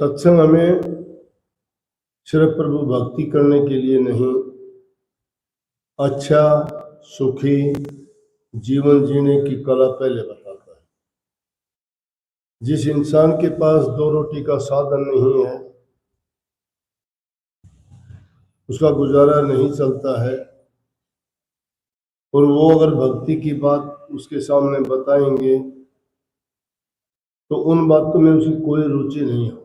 सत्संग हमें सिर्फ प्रभु भक्ति करने के लिए नहीं, अच्छा सुखी जीवन जीने की कला पहले बताता है। जिस इंसान के पास दो रोटी का साधन नहीं है, उसका गुजारा नहीं चलता है, और वो अगर भक्ति की बात उसके सामने बताएंगे तो उन बातों में उसे कोई रुचि नहीं हो,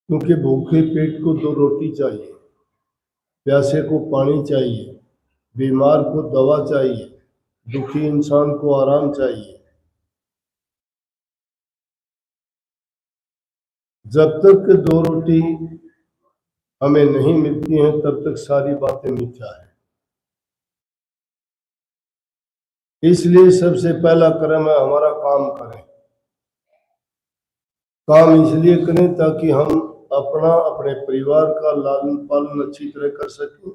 क्योंकि भूखे पेट को दो रोटी चाहिए, प्यासे को पानी चाहिए, बीमार को दवा चाहिए, दुखी इंसान को आराम चाहिए। जब तक दो रोटी हमें नहीं मिलती हैं तब तक सारी बातें मिथ्या है। इसलिए सबसे पहला कर्म है हमारा काम करें। काम इसलिए करें ताकि हम अपना अपने परिवार का लालन पालन अच्छी तरह कर सकें।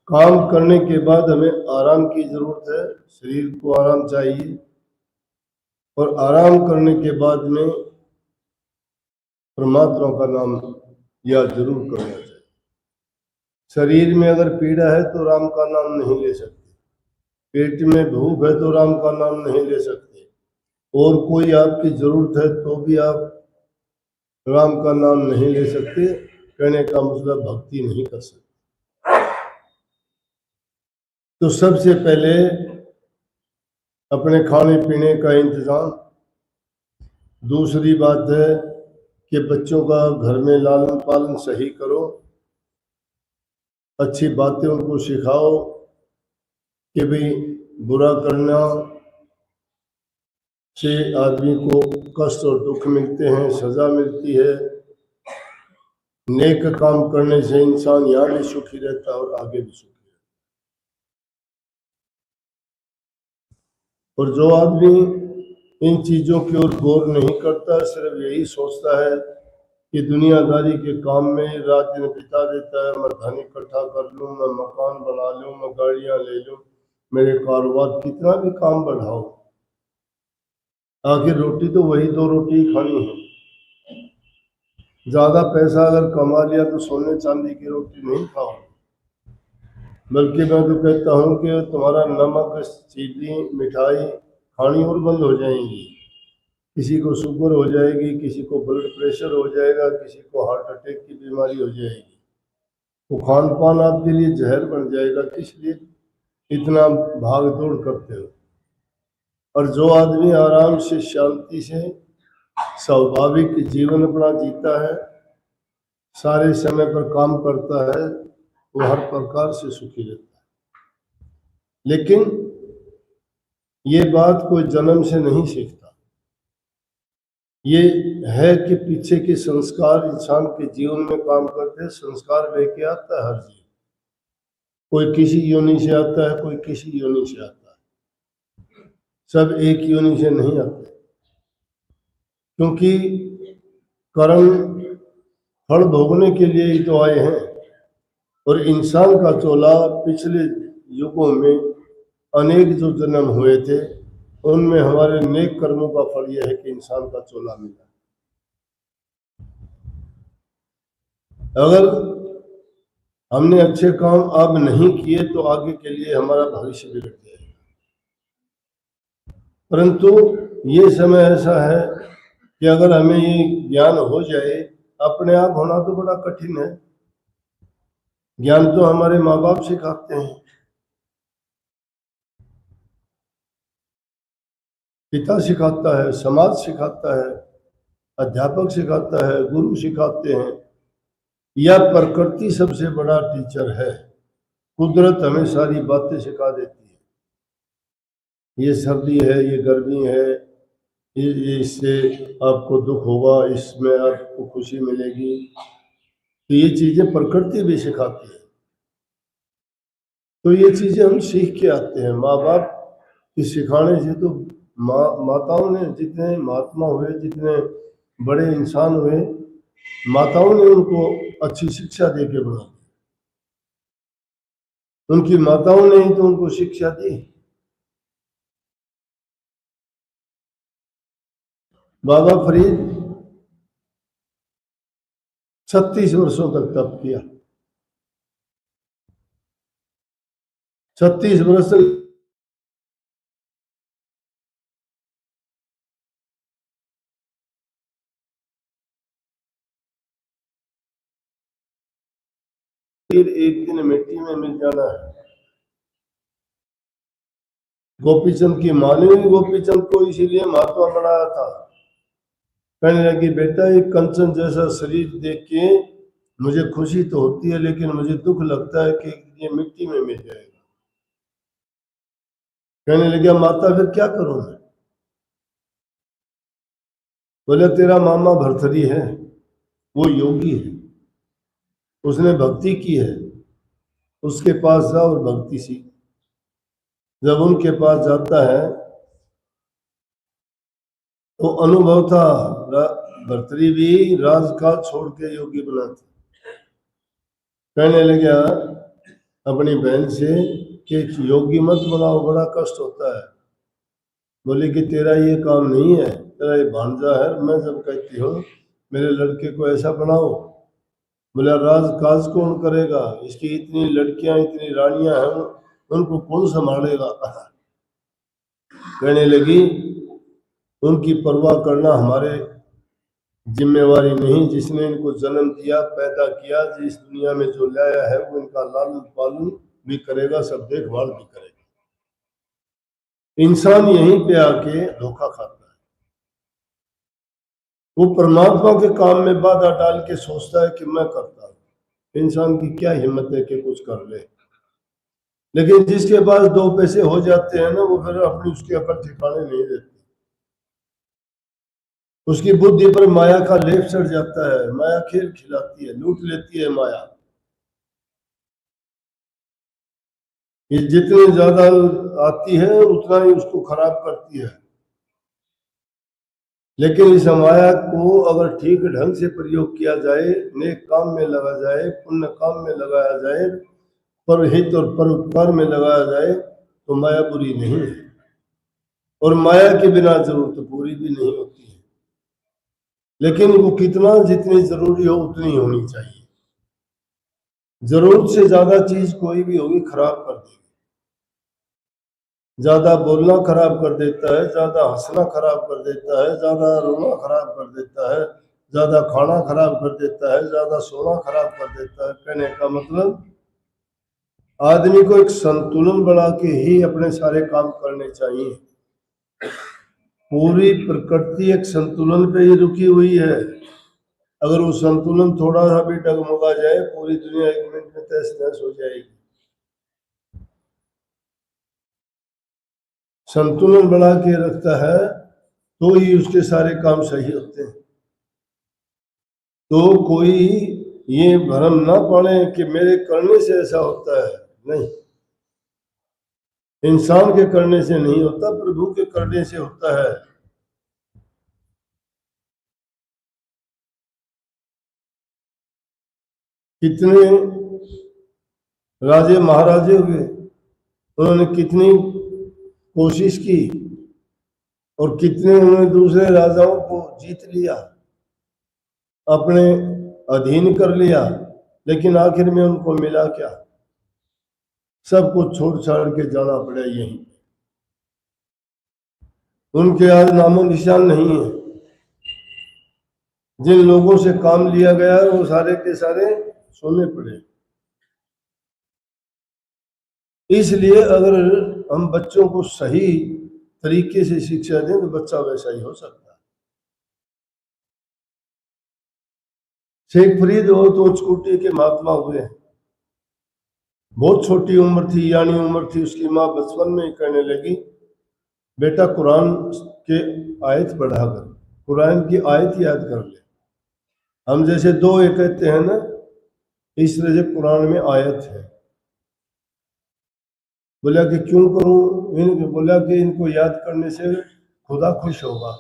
काम करने के बाद हमें आराम की जरूरत है, शरीर को आराम चाहिए, और आराम करने के बाद में परमात्मा का नाम याद जरूर करना चाहिए। शरीर में अगर पीड़ा है तो राम का नाम नहीं ले सकते, पेट में भूख है तो राम का नाम नहीं ले सकते, और कोई आपकी जरूरत है तो भी आप राम का नाम नहीं ले सकते। कहने का मतलब भक्ति नहीं कर सकते। तो सबसे पहले अपने खाने पीने का इंतजाम। दूसरी बात है कि बच्चों का घर में लालन पालन सही करो, अच्छी बातें उनको सिखाओ कि भाई बुरा करना से आदमी को कष्ट और दुख मिलते हैं, सजा मिलती है। नेक काम करने से इंसान यहाँ भी सुखी रहता है और आगे भी सुखी रहता है। और जो आदमी इन चीजों की ओर गौर नहीं करता, सिर्फ यही सोचता है कि दुनियादारी के काम में रात दिन बिता देता है, मैं धन इकट्ठा कर लूँ, मैं मकान बना लूँ, मैं गाड़ियाँ ले लूँ, मेरे कारोबार, कितना भी काम बढ़ाओ, आखिर रोटी तो वही दो रोटी ही खानी है। ज्यादा पैसा अगर कमा लिया तो सोने चांदी की रोटी नहीं खाओ, बल्कि मैं तो कहता हूँ कि तुम्हारा नमक, चीनी, मिठाई खानी और बंद हो जाएंगी। किसी को शुगर हो जाएगी, किसी को ब्लड प्रेशर हो जाएगा, किसी को हार्ट अटैक की बीमारी हो जाएगी। तो खान पान आपके लिए जहर बन जाएगा। किस लिए इतना भाग दौड़ करते हो? और जो आदमी आराम से शांति से स्वाभाविक जीवन अपना जीता है, सारे समय पर काम करता है, वो हर प्रकार से सुखी रहता है। लेकिन ये बात कोई जन्म से नहीं सीखता। ये है कि पीछे के संस्कार इंसान के जीवन में काम करते हैं। संस्कार लेके आता है हर जीव, कोई किसी योनि से आता है, कोई किसी योनि से आता है, सब एक योनि से नहीं आते। क्योंकि कर्म फल भोगने के लिए ही तो आए हैं। और इंसान का चोला पिछले युगों में अनेक जो जन्म हुए थे, उनमें हमारे नेक कर्मों का फल यह है कि इंसान का चोला मिला। अगर हमने अच्छे काम अब नहीं किए तो आगे के लिए हमारा भविष्य बिगड़ जाएगा। परंतु ये समय ऐसा है कि अगर हमें ये ज्ञान हो जाए, अपने आप होना तो बड़ा कठिन है। ज्ञान तो हमारे माँ बाप सिखाते हैं, पिता सिखाता है, समाज सिखाता है, अध्यापक सिखाता है, गुरु सिखाते हैं, या प्रकृति सबसे बड़ा टीचर है। कुदरत हमें सारी बातें सिखा देती है। ये सर्दी है, ये गर्मी है, ये इससे आपको दुख होगा, इसमें आपको खुशी मिलेगी। तो ये चीजें प्रकृति भी सिखाती है। तो ये चीजें हम सीख के आते हैं माँ बाप के सिखाने से। तो माताओं ने, जितने महात्मा हुए, जितने बड़े इंसान हुए, माताओं ने उनको अच्छी शिक्षा दे के बना, उनकी माताओं ने ही तो उनको शिक्षा दी। बाबा फरीद 36 वर्षों तक तप किया, 36 वर्ष तक फिर एक दिन मिट्टी में मिल जाना है। गोपीचंद की माँ ने भी गोपीचंद को इसीलिए महात्मा बनाया था। कहने लगी, बेटा एक कंचन जैसा शरीर देख के मुझे खुशी तो होती है, लेकिन मुझे दुख लगता है कि ये मिट्टी में मिल जाएगा। कहने लगे, माता फिर क्या करूं मैं? बोले, तेरा मामा भरथरी है, वो योगी है, उसने भक्ति की है, उसके पास जा और भक्ति सीख। जब उनके पास जाता है तो अनुभव था, भरतरी भी राजकाज छोड़ के योगी बना था। कहने लगा अपनी बहन से कि योगी मत बनाओ, बड़ा कष्ट होता है। बोले कि तेरा ये काम नहीं है, तेरा ये भांजा है। मैं जब कहती हूँ मेरे लड़के को ऐसा बनाओ, बोला राजकाज कौन करेगा? इसकी इतनी लड़कियां, इतनी रानियां हैं, उनको कौन संभालेगा? कहने लगी, उनकी परवाह करना हमारे जिम्मेवारी नहीं। जिसने इनको जन्म दिया, पैदा किया, जिस दुनिया में जो लाया है, वो इनका लालन पालन भी करेगा, सब देखभाल भी करेगा। इंसान यहीं पे आके धोखा खाता है। वो परमात्मा के काम में बाधा डाल के सोचता है कि मैं करता हूं। इंसान की क्या हिम्मत है कि कुछ कर ले। लेकिन जिसके पास दो पैसे हो जाते हैं ना, वो फिर अपनी उसके अकल ठिकाने नहीं देते। उसकी बुद्धि पर माया का लेप चढ़ जाता है। माया खेल खिलाती है, लूट लेती है माया। ये जितनी ज्यादा आती है उतना ही उसको खराब करती है। लेकिन इस माया को अगर ठीक ढंग से प्रयोग किया जाए, नेक काम में लगा जाए, पुण्य काम में लगाया जाए, परहित और परोपकार में लगाया जाए, तो माया बुरी नहीं है। और माया के बिना जरूरत पूरी भी नहीं होती है। लेकिन वो कितना, जितनी जरूरी हो उतनी होनी चाहिए। जरूरत से ज्यादा चीज कोई भी होगी खराब कर देगी। ज्यादा बोलना खराब कर देता है, ज्यादा हंसना खराब कर देता है, ज्यादा रोना खराब कर देता है, ज्यादा खाना खराब कर देता है, ज्यादा सोना खराब कर देता है। कहने का मतलब आदमी को एक संतुलन बना के ही अपने सारे काम करने चाहिए। पूरी प्रकृति एक संतुलन पे ही रुकी हुई है। अगर वो संतुलन थोड़ा सा भी डगमगा जाए, पूरी दुनिया एक मिनट में तहस नहस हो जाएगी। संतुलन बना के रखता है तो ही उसके सारे काम सही होते हैं। तो कोई ये भ्रम ना पड़े कि मेरे करने से ऐसा होता है, नहीं। इंसान के करने से नहीं होता, प्रभु के करने से होता है। कितने राजे महाराजे हुए, उन्होंने कितनी कोशिश की और कितने उन्होंने दूसरे राजाओं को जीत लिया, अपने अधीन कर लिया, लेकिन आखिर में उनको मिला क्या? सब कुछ छोड़ छाड़ के जाना पड़ा यहीं। उनके आज नामो निशान नहीं है। जिन लोगों से काम लिया गया है वो सारे के सारे सोने पड़े। इसलिए अगर हम बच्चों को सही तरीके से शिक्षा दें तो बच्चा वैसा ही हो सकता है। शेख फरीद हो तो स्कूटी के महात्मा हुए हैं। बहुत छोटी उम्र थी, यानी उम्र थी, उसकी माँ बचपन में ही कहने लगी, बेटा कुरान के आयत पढ़ा कर, कुरान की आयत याद कर ले। हम जैसे दो एक कहते हैं ना, इस तरह से कुरान में आयत है। बोला कि क्यों करूं? बोला कि इनको याद करने से खुदा खुश होगा।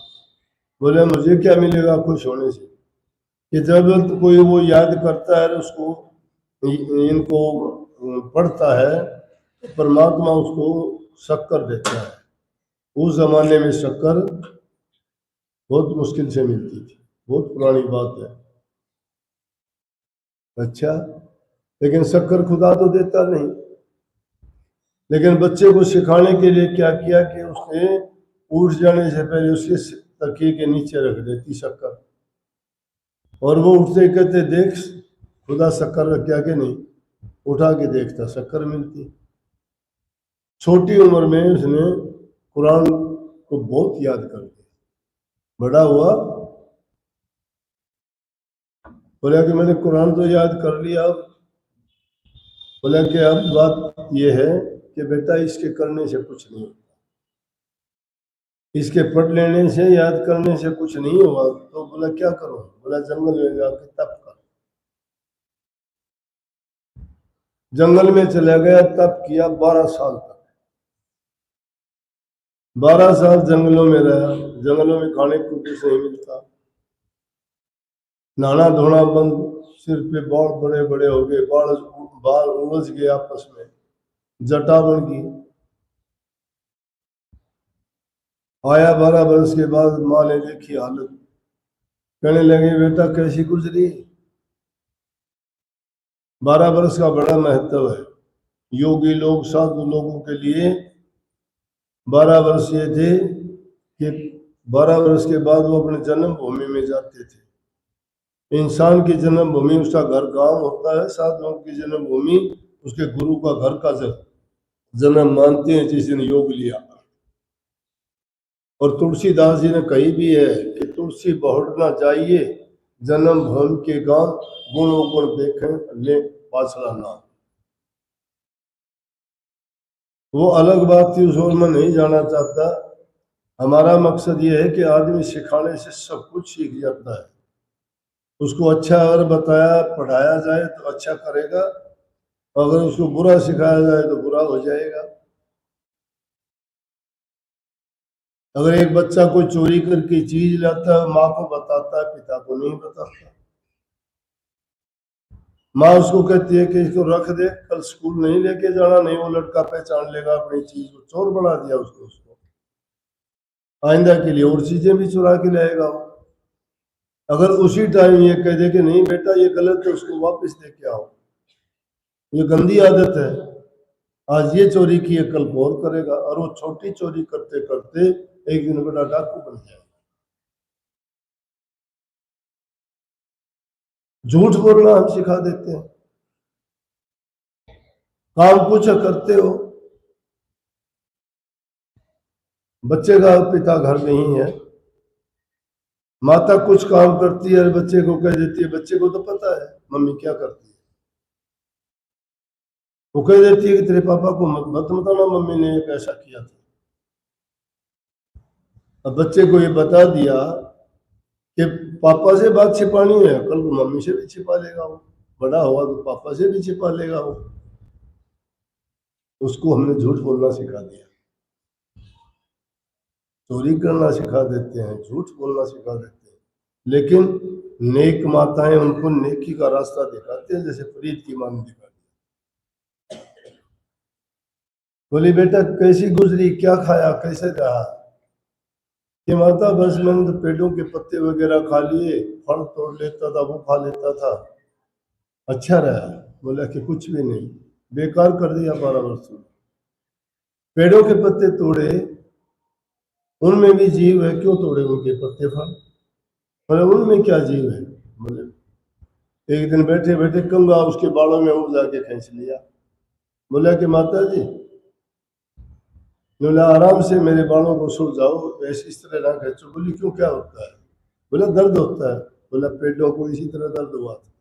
बोले मुझे क्या मिलेगा खुश होने से? कि जब कोई वो याद करता है उसको, इनको पढ़ता है, तो परमात्मा उसको शक्कर देता है। उस जमाने में शक्कर बहुत मुश्किल से मिलती थी, बहुत पुरानी बात है। अच्छा, लेकिन शक्कर खुदा तो देता नहीं। लेकिन बच्चे को सिखाने के लिए क्या किया कि उसने उठ जाने से पहले उसके तकिए के नीचे रख देती शक्कर, और वो उठते ही कहते देख खुदा शक्कर रख गया कि नहीं, उठा के देखता शक्कर मिलती। छोटी उम्र में उसने कुरान को बहुत याद कर दिया। बड़ा हुआ, बोला कि मैंने कुरान तो याद कर लिया, बोला कि अब बात यह है कि बेटा इसके करने से कुछ नहीं, इसके पढ़ लेने से याद करने से कुछ नहीं हुआ। तो बोला क्या करो? बोला जंगल में जाके तप कर। जंगल में चला गया, तप किया 12 साल तक। 12 साल जंगलों में रहा। जंगलों में खाने को कुछ नहीं मिलता, नहाना धोना बंद, सिर पे बाल बड़े बड़े हो गए, बाल उलझ गए आपस में, जटा बन गई। आया 12 वर्ष के बाद, माँ ने देखी हालत, कहने लगे बेटा कैसी गुजरी? 12 वर्ष का बड़ा महत्व है। योगी लोग, साधु लोगों के लिए 12 वर्ष ये थे कि 12 वर्ष के बाद वो अपने जन्म भूमि में जाते थे। इंसान की जन्म भूमि उसका घर गांव होता है, साधुओं की जन्म भूमि उसके गुरु का घर का जन्म मानते हैं जिसने योग लिया। और तुलसीदास जी ने कही भी है कि तुलसी बहुड़ना चाहिए, जन्म भूमि के गांव, गुण गुण देखें ले पाछला नाम। वो अलग बात थी, उस ओर में नहीं जाना चाहता। हमारा मकसद ये है कि आदमी सिखाने से सब कुछ सीख जाता है। उसको अच्छा अगर बताया पढ़ाया जाए तो अच्छा करेगा, अगर उसको बुरा सिखाया जाए तो बुरा हो जाएगा। अगर एक बच्चा कोई चोरी करके चीज लाता है, माँ को बताता है, पिता को नहीं बताता। माँ उसको कहती है कि इसको रख दे, कल स्कूल नहीं लेके जाना, नहीं वो लड़का पहचान लेगा अपनी चीज को। चोर बना दिया उसको आइंदा के लिए, और चीजें भी चुरा के लाएगा वो। अगर उसी टाइम ये कह दे कि नहीं बेटा ये गलत है, उसको वापस लेके आओ, ये गंदी आदत है, आज ये चोरी की है कल और करेगा, और वो छोटी चोरी करते करते एक दिन बड़ा डाकू बन जाएगा। झूठ बोलना हम सिखा देते हैं, काम कुछ करते हो। बच्चे का पिता घर नहीं है, माता कुछ काम करती है और बच्चे को कह देती है, बच्चे को तो पता है मम्मी क्या करती है। वो कह देती है कि तेरे पापा को मत बताना मम्मी ने एक ऐसा किया था। अब बच्चे को ये बता दिया कि पापा से बात छिपानी है, कल को मम्मी से भी छिपा लेगा वो, बड़ा हुआ तो पापा से भी छिपा लेगा वो। उसको हमने झूठ बोलना सिखा दिया, चोरी करना सिखा देते हैं, झूठ बोलना सिखा देते हैं। लेकिन नेक माताएं उनको नेकी का रास्ता दिखाते हैं, जैसे फरीद की मां ने दिखा दिया। बोली बेटा कैसी गुजरी, क्या खाया, कैसे रहा? कि माता बस मैंने तो पेड़ों के पत्ते वगैरह खा लिए, फल तोड़ लेता था, वो खा लेता था, अच्छा रहा। बोला कि कुछ भी नहीं, बेकार कर दिया 12 वर्ष में। पेड़ों के पत्ते तोड़े, उनमें भी जीव है, क्यों तोड़े उनके पत्ते फल? बोले उनमें क्या जीव है? बोले एक दिन बैठे बैठे कंगा उसके बालों में उड़ जाके खींच लिया। बोला कि माता जी, बोला आराम से मेरे बालों को सुलझाओ, ऐसे इस तरह ना खींचो। बोली क्यों, क्या होता है? बोला दर्द होता है। बोला पेड़ों को इसी तरह दर्द हुआ था।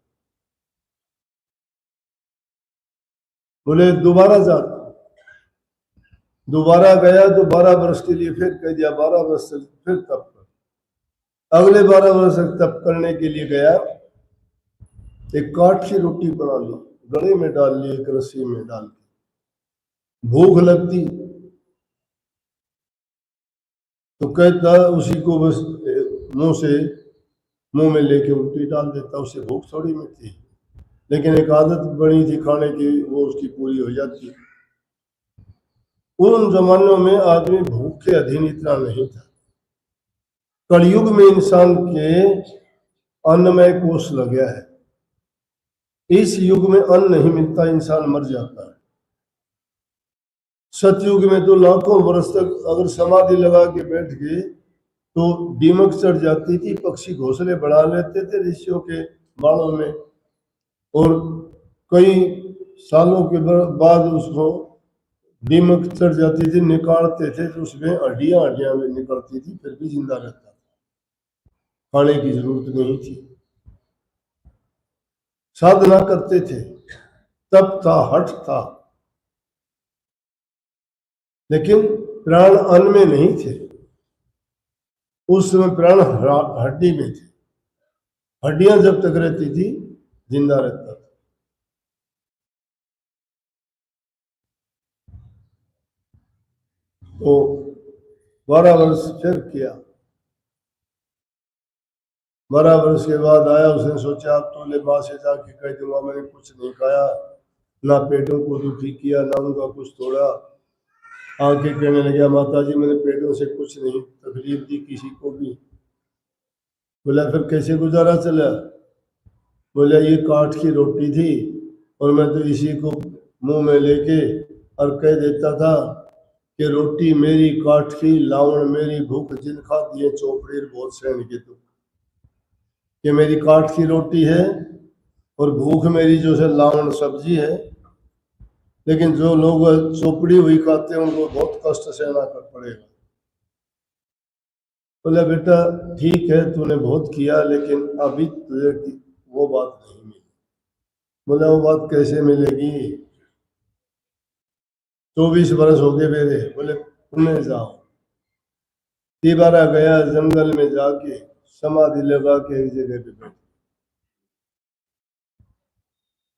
बोले दोबारा जा, दोबारा गया तो 12 वर्ष के लिए फिर कह दिया, 12 वर्ष से फिर तप कर। अगले 12 वर्ष तक तप करने के लिए गया, एक काठ की रोटी बना ली, गले में डाल ली, एक रस्सी में डाल ली, भूख लगती तो कहता उसी को बस मुंह में लेके उल्टी डाल देता, उससे भूख थोड़ी मिटती। लेकिन एक आदत बनी थी खाने की, वो उसकी पूरी हो जाती। उन जमानों में आदमी भूख के अधीन इतना नहीं था। कलयुग में इंसान के अन्नमय कोष लग गया है। इस युग में अन्न नहीं मिलता, इंसान मर जाता है। सतयुग में तो लाखों वर्ष तक अगर समाधि लगा के बैठ गए तो दीमक चढ़ जाती थी, पक्षी घोंसले बढ़ा लेते थे ऋषियों के बाणों में, और कई सालों के बाद उसको दीमक चढ़ जाती थी, निकालते थे तो उसमें हड्डियां में निकलती थी, फिर भी जिंदा रहता था, खाने की जरूरत नहीं थी। साधना करते थे, तप था, हठ था, लेकिन प्राण अन्न में नहीं थे। उस समय प्राण हड्डी में थे, हड्डियां जब तक रहती थी जिंदा रहता था। तो 12 वर्ष फिर किया। 12 वर्ष के बाद आया, उसने सोचा अब तो ले माँ से जाके कह दूंगा मैंने कुछ नहीं खाया, ना पेटों को दुखी किया, ना उनका कुछ तोड़ा। आके कहने लगा माता जी मैंने पेटों से कुछ नहीं तकलीफ दी किसी को भी। बोला फिर कैसे गुजारा चला? बोला ये काठ की रोटी थी और मैं तो इसी को मुंह में लेके और कह देता था कि रोटी मेरी काठ की, लावण मेरी भूख, जिन खा दिए चोपड़ी बहुत सहन के। तो ये मेरी काठ की रोटी है और भूख मेरी जो है लावण सब्जी है, लेकिन जो लोग चोपड़ी हुई खाते हैं उनको बहुत कष्ट सहना कर पड़ेगा। बोला बेटा ठीक है तूने बहुत किया, लेकिन अभी तुझे वो बात नहीं मिली। बोला वो बात कैसे मिलेगी? 24 वर्ष हो गए मेरे। बोले पुणे जाओ। तिबारा गया, जंगल में जाके समाधि लगा के एक जगह पे बैठ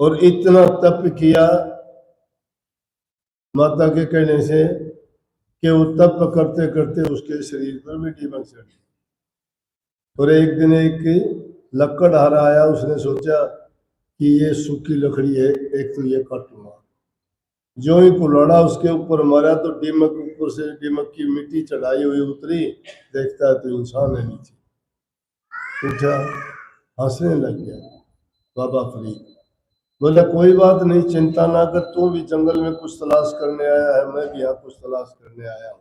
और इतना तप किया माता के कहने से कि वो तप करते करते उसके शरीर पर भी दीमक चढ़ गई। और एक दिन एक लकड़हारा आया, उसने सोचा कि ये सूखी लकड़ी है, एक तो ये काटूंगा। जो ही कुल्हाड़ा उसके ऊपर मारा तो दीमक ऊपर से, दीमक की मिट्टी चढ़ाई हुई उतरी, देखता है तो इंसान है नीचे। उठा, हंसने लग गया। बाबा फरीद बोला कोई बात नहीं, चिंता ना कर, तू भी जंगल में कुछ तलाश करने आया है, मैं भी यहाँ कुछ तलाश करने आया हूँ।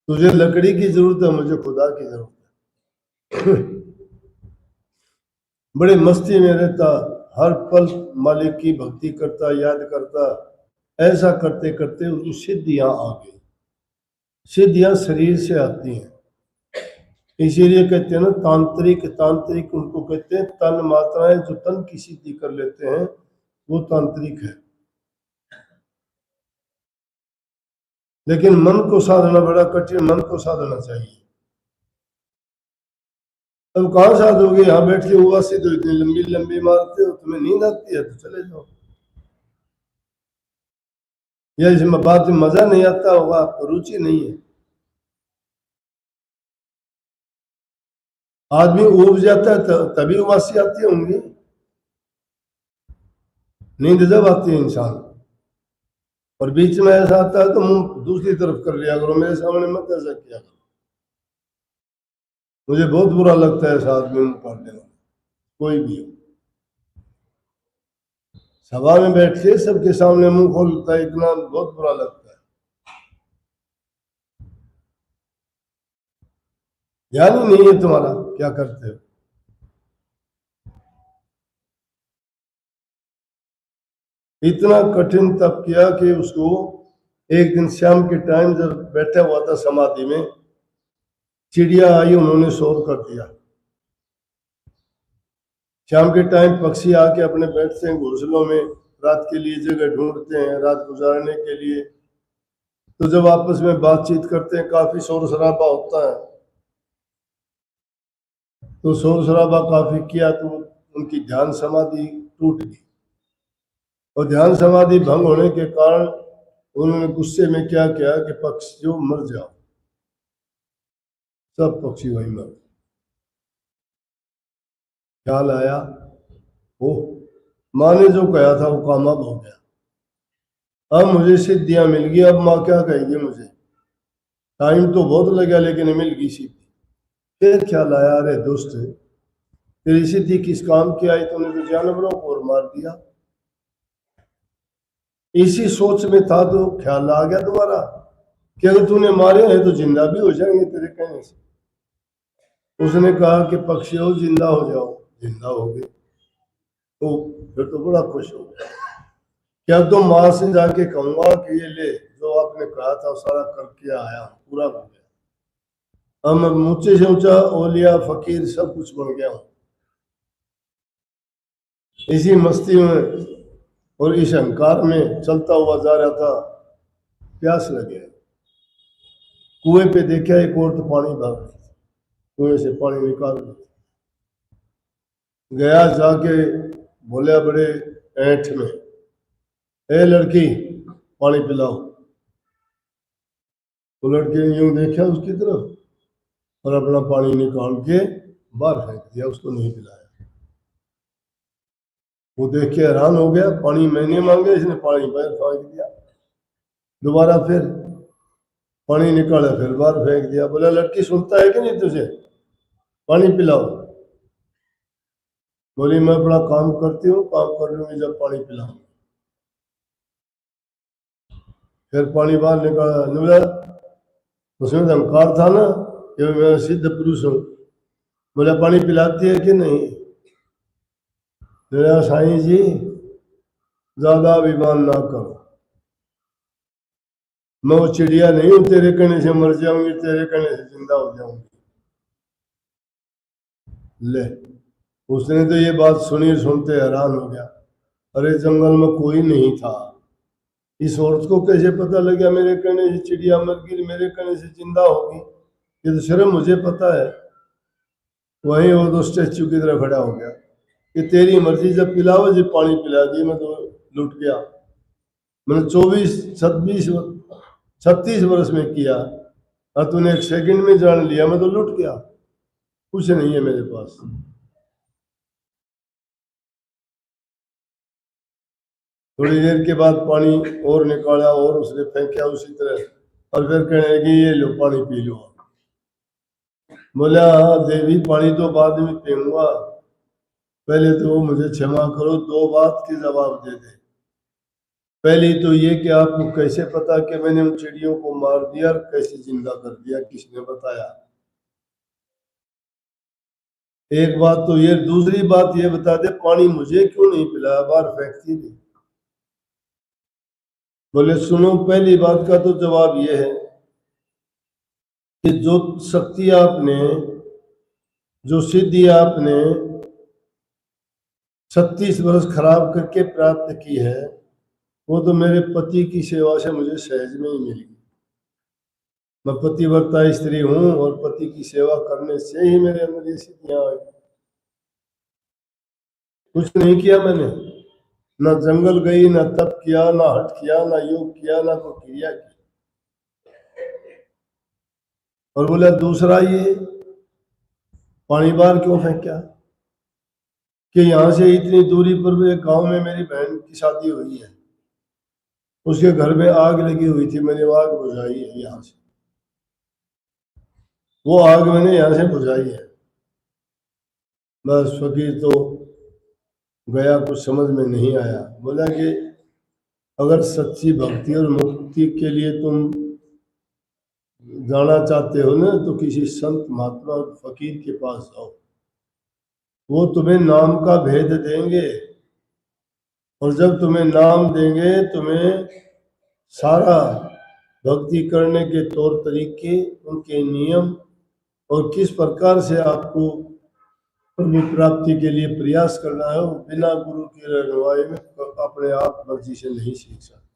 तुझे लकड़ी की जरूरत है, मुझे खुदा की जरूरत है। बड़े मस्ती में रहता, हर पल मालिक की भक्ति करता, याद करता। ऐसा करते करते उसको सिद्धियां आ गई। सिद्धियां शरीर से आती हैं, इसीलिए कहते हैं ना तांत्रिक। तांत्रिक उनको कहते हैं तन मात्राएं जो तन की सिद्धि कर लेते हैं, वो तांत्रिक है। लेकिन मन को साधना बड़ा कठिन, मन को साधना चाहिए। अब कहाँ साधोगे? यहाँ बैठ के उबासी तो इतनी लंबी लंबी मारते हो, तुम्हें नींद आती है तो चले जाओ, या इसमें बात में मजा नहीं आता होगा, आपको रुचि नहीं है। आदमी उब जाता है तभी उबासी आती होंगी। नींद जब आती है इंसान और बीच में ऐसा आता है तो मुंह दूसरी तरफ कर लिया करो, मेरे सामने मत ऐसा किया करो। मुझे बहुत बुरा लगता है ऐसा आदमी मुंह पाड़ देना, कोई भी हो। सभा में बैठ के सबके सामने मुंह खोलता है, इतना बहुत बुरा लगता है। ध्यान ही नहीं है तुम्हारा क्या करते हो। इतना कठिन तप किया कि उसको एक दिन शाम के टाइम जब बैठा हुआ था समाधि में, चिड़िया आई, उन्होंने शोर कर दिया। शाम के टाइम पक्षी आके अपने बैठते हैं घोंसलों में, रात के लिए जगह ढूंढते हैं रात गुजारने के लिए। तो जब आपस में बातचीत करते हैं काफी शोर शराबा होता है, तो शोर शराबा काफी किया तो उनकी ध्यान समाधि टूट गई। और ध्यान समाधि भंग होने के कारण उन्होंने गुस्से में क्या किया कि पक्षियों मर जाओ, सब पक्षी वहीं मर। ख्याल आया, ओह माँ ने जो कहा था वो कामयाब हो गया, अब मुझे सिद्धियां मिल गई, अब माँ क्या कहेगी मुझे, टाइम तो बहुत लगा लेकिन मिल गई सिद्धि। फिर ख्याल आया, अरे दोस्त तेरी सिद्धि किस काम की आई, तूने तो जानवरों को और मार दिया। इसी सोच में था तो ख्याल आ गया दोबारा कि अगर तूने मारे हैं तो जिंदा भी हो जाएंगे तेरे कहने से। उसने कहा कि पक्षियों जिंदा हो जाओ, जिंदा हो गए। तो फिर तो बड़ा खुश हो गया कि अब तो माँ से जाके कहूंगा कि ये ले जो आपने कहा था सारा करके आया, पूरा हो गया। अब मैं ऊंचे से ऊंचा औलिया फकीर सब कुछ बन गया हूं। इसी मस्ती में और इस अहंकार में चलता हुआ जा रहा था, प्यास लगे, कुएं पे देखा एक औरत पानी भर रही थी, कुएं से पानी निकाल रही थी। गया जाके बोले बड़े ऐंठ में, ए लड़की पानी पिलाओ। तो लड़के ने यूं देखा उसकी तरफ और अपना पानी निकाल के बाहर फेंक दिया, उसको नहीं पिलाया। वो देख के हैरान हो गया, पानी मैंने मांगे, इसने पानी बाहर फेंक दिया। दोबारा फिर पानी निकाला, फिर बाहर फेंक दिया। बोला लड़की सुनता है कि नहीं तुझे, पानी पिलाओ। बोली मैं अपना काम करती हूँ, काम कर लूंगी जब पानी पिलाऊं। फिर पानी बाहर निकाला, बोला उसमें तो अहंकार था ना कि मैं सिद्ध पुरुष हूँ। बोला पानी पिलाती है कि नहीं। मेरा साईं जी ज्यादा अभिमान ना करो, मैं वो चिड़िया नहीं हूं तेरे कहने से मर जाऊंगी, तेरे कहने से जिंदा हो जाऊंगी। ले उसने तो ये बात सुनी, सुनते हैरान हो गया, अरे जंगल में कोई नहीं था, इस औरत को कैसे पता लगा मेरे कहने से चिड़िया मर गई, मेरे कहने से जिंदा होगी, ये तो सिर्फ मुझे पता है। वहीं वो तो स्टैचू की तरह खड़ा हो गया कि तेरी मर्जी, जब पिलाओ जब पानी पिला दी, मैं तो लुट गया। मैंने 36 वर्ष में किया और तूने एक सेकंड में जान लिया, मैं तो लुट गया, कुछ नहीं है मेरे पास। थोड़ी देर के बाद पानी और निकाला और उसने फेंका उसी तरह, और फिर कहने लगी ये लो पानी पी लो। बोला देवी पानी तो बाद में पीऊंगा, पहले तो मुझे क्षमा करो, 2 बात के जवाब दे दे। पहली तो ये कि आपको कैसे पता कि मैंने उन चिड़ियों को मार दिया और कैसे जिंदा कर दिया, किसने बताया? एक बात तो ये, दूसरी बात ये बता दे पानी मुझे क्यों नहीं पिलाया, बाहर फेंकती थी। बोले सुनो, पहली बात का तो जवाब ये है कि जो शक्ति आपने, जो सिद्धि आपने 36 वर्ष खराब करके प्राप्त की है, वो तो मेरे पति की सेवा से मुझे सहज में ही मिली। मैं पतिव्रता स्त्री हूं और पति की सेवा करने से ही मेरे अंदर ये सिद्धियां आई। कुछ नहीं किया मैंने, ना जंगल गई, ना तप किया, ना हट किया, ना योग किया, ना कोई क्रिया की। और बोला दूसरा ये पानी बाहर क्यों फेंका कि यहाँ से इतनी दूरी पर एक गांव में मेरी बहन की शादी हुई है, उसके घर में आग लगी हुई थी, मैंने वो आग बुझाई है यहाँ से, वो आग मैंने यहाँ से बुझाई है। बस फकीर तो गया, कुछ समझ में नहीं आया। बोला कि अगर सच्ची भक्ति और मुक्ति के लिए तुम जाना चाहते हो ना, तो किसी संत महात्मा और फकीर के पास जाओ, वो तुम्हें नाम का भेद देंगे, और जब तुम्हें नाम देंगे तुम्हें सारा भक्ति करने के तौर तरीके, उनके नियम और किस प्रकार से आपको प्रभु प्राप्ति के लिए प्रयास करना है, वो बिना गुरु की रहनुमाई में अपने आप मर्जी से नहीं सीख सकते।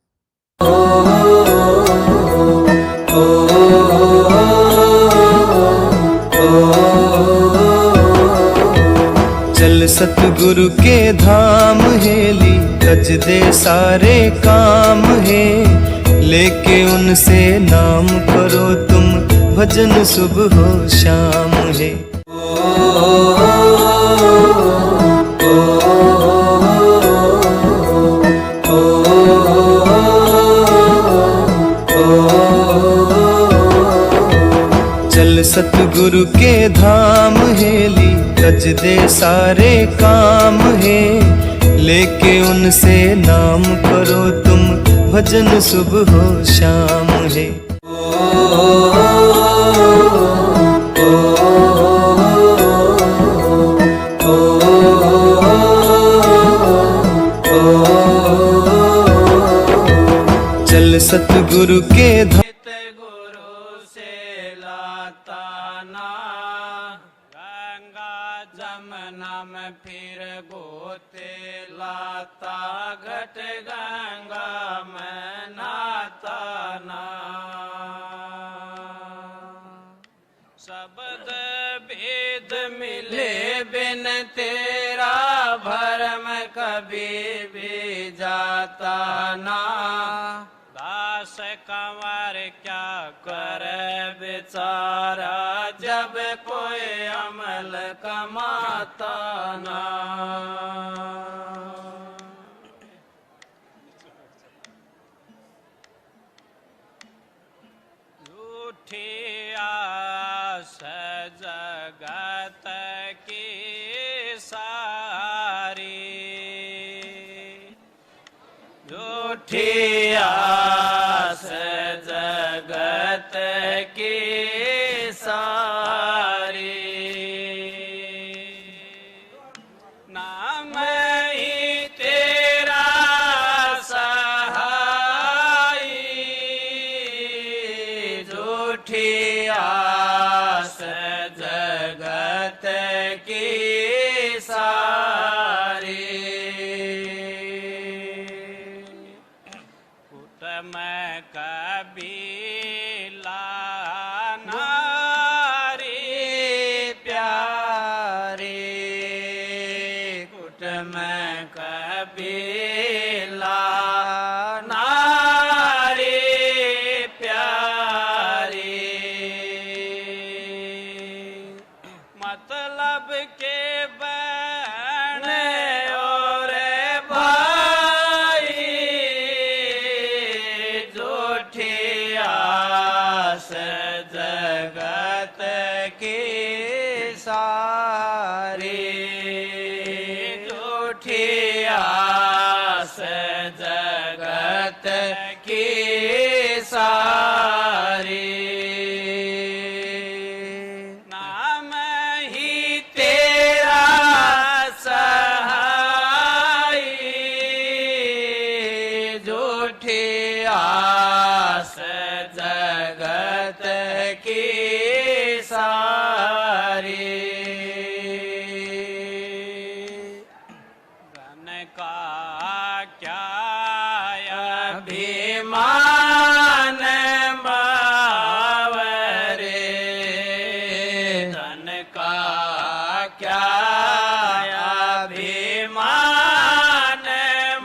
चल सतगुरु के धाम हेली, तज दे सारे काम है। लेके उनसे नाम करो तुम, भजन सुबह हो शाम है। चल सतगुरु के धाम हेली, रज दे सारे काम है। लेके उनसे नाम करो तुम, भजन सुबह हो शाम है। चल सतगुरु के धाम, गुरु से लाता ना, गंगा जमुना में फिर गोते लाता, घट गंगा में नाता ना। शब्द भेद मिले बिन तेरा, भरम कभी भी जाता ना। दास कंवर क्या करे बेचारा, जब कोई अमल कमाता ना। झूठी आस जगत की सारी, झूठी आस जगत की सारी। नाम ही तेरा सहाई, झूठी आस जगत की सारी। में कबीला नारी प्यारी, कुट में कबीला नारी प्यारी। मतलब के बहने और भाई, जगत की सारी, झूठी आस जगत की सारी। नाम ही तेरा सहाई, झूठी आस जगत की सारी। धन का क्या अभिमान बावरे, धन का क्या अभिमान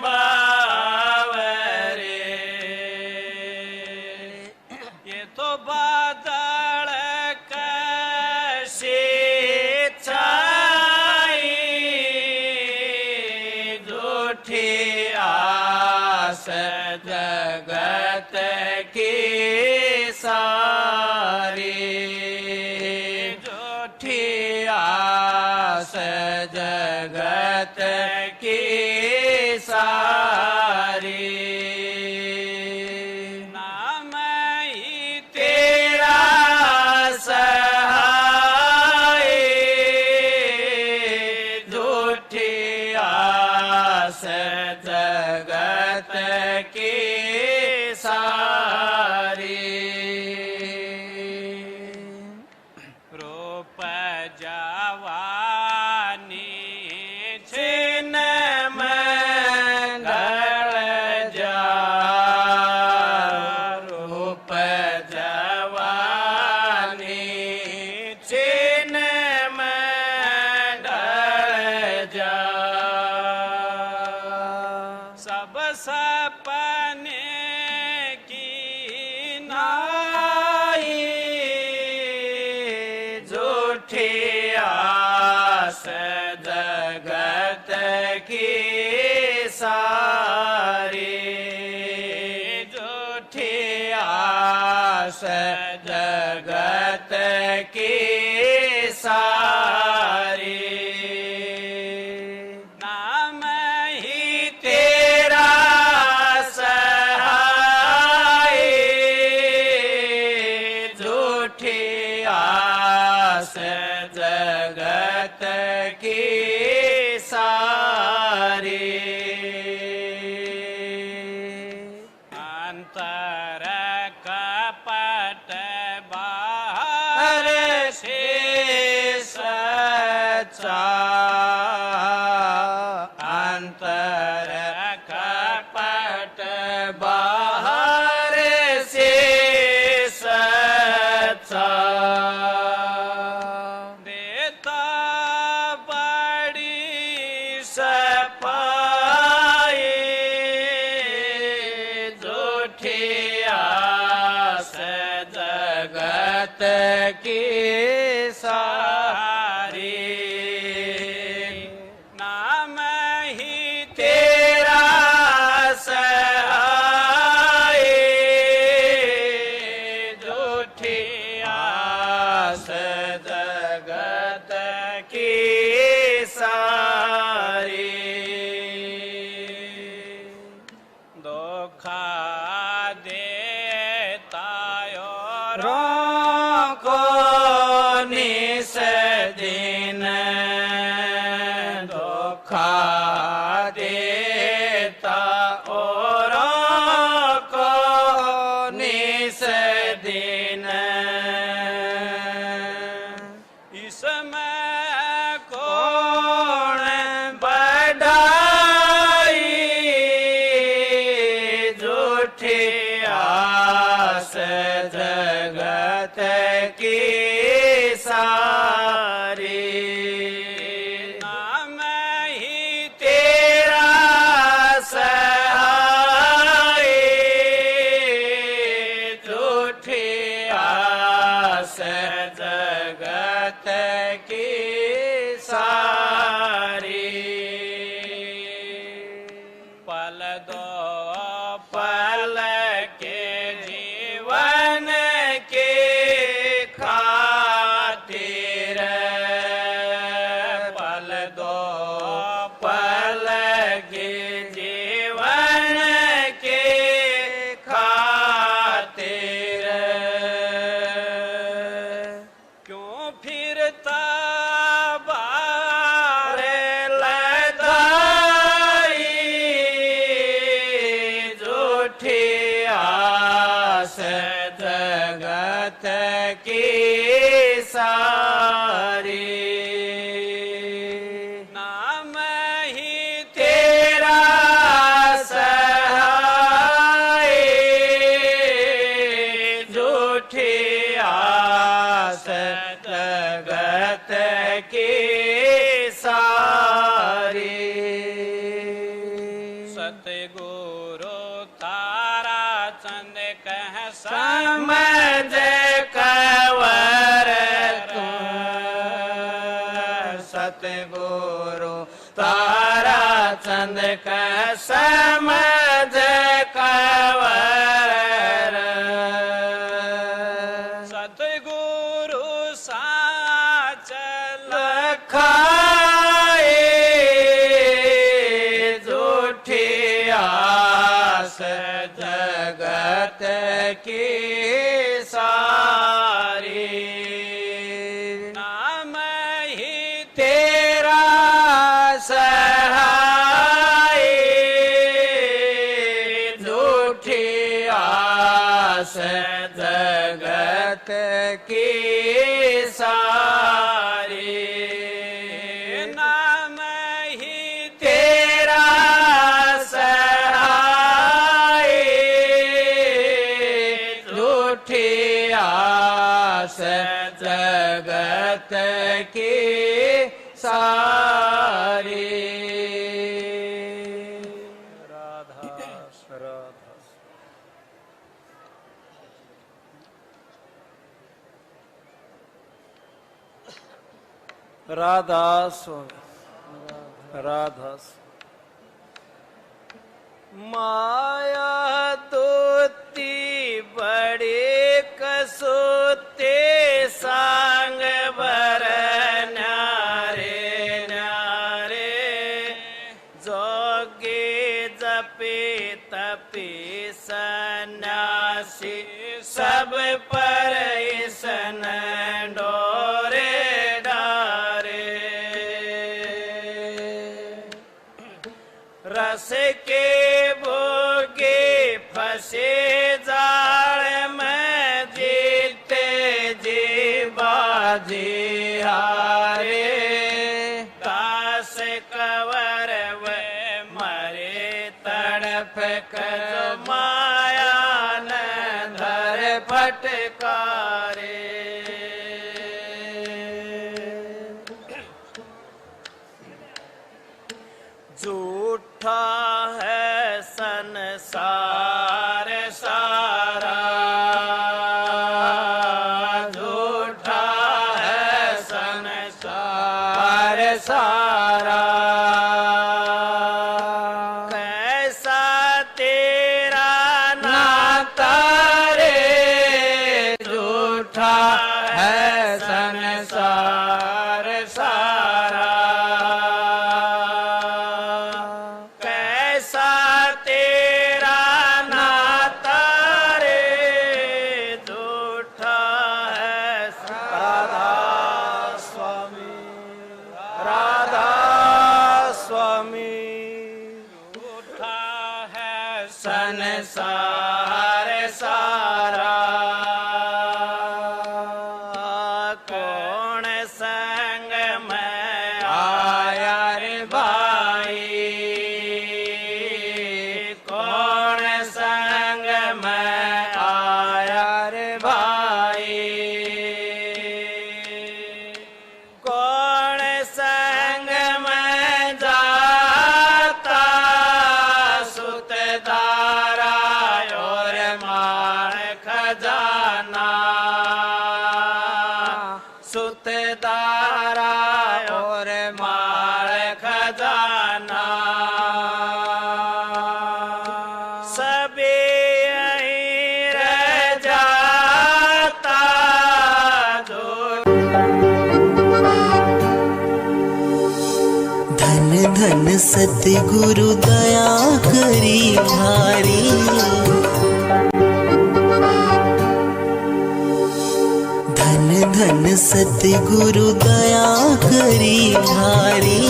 बावरे। ये तो बादल कैसी छाई, झूठी आस जगत की सारी, झूठी आस जगत की सारी। नाम ही तेरा सहाय, झूठी आस जगत की सारी। रूप जवानी छिन मंगल जा, रूप जवानी छिन मंगल जा। सब सपने जगत की सारी नाम ही तेरा सहाय झूठी आस जगत की सारी अंतर कपट बाहर से सच्चा अंतर कपट बाहर से सच्चा देता बड़ी सफाई झूठी आस जगत की सारी नाम ही तेरा सहाय झूठी आस जगत की सारी धोखा देता औरों को निस दिन धोखा देता औरों को निस दिन इसमें कौन बढ़ाई झूठी आस जगत की सारी नाम ही तेरा सहाय झूठी आस जगत की सारी पल दो पल के जीवन के खातिर पल दो पल के जीवन के खातिर क्यों फिरता बार लदाई झूठी आस जगत की सारी नाम ही तेरा सहाय झूठी आस जगत की सारी सतगुरु तारा चंद कह समझ कवर तू सतगुरु तारा चंद कह समझ कवर सतगुरु साच लखाए झूठी आस जगत की सारी नाम ही तेरा सहाय झूठी आस जगत की सारी नाम ही तेरा सहाय झूठी आस जगत की सारी राधा राधा राधा स्वामी राधा माया दोती बड़े कर सती सन्यासी सब पर ईसन डोरे डारे। रस के भोगे फंसे जाल में जीते जी बाजी हारे। दास कवर वे मरे तड़प कर माया न धर फटकारे। झूठा है संसार सारा, झूठा है संसार सारा। कैसा तेरा नाता रे, झूठा है संसार सारा। कैसा तेरा नाता रे, झूठा है राधा स्वामी, राधा स्वामी। झूठा है संसार सारा। कौन संग में आया रे भाई, कौन संग में आया रे भाई। कौन संग में जाता सुतदारा और मान खजाना। सुतदारा और माल खजाना। सभी यहीं रह जाता जो। धन धन सतगुरु दया करी भारी। धन धन सतगुरु दया करी भारी।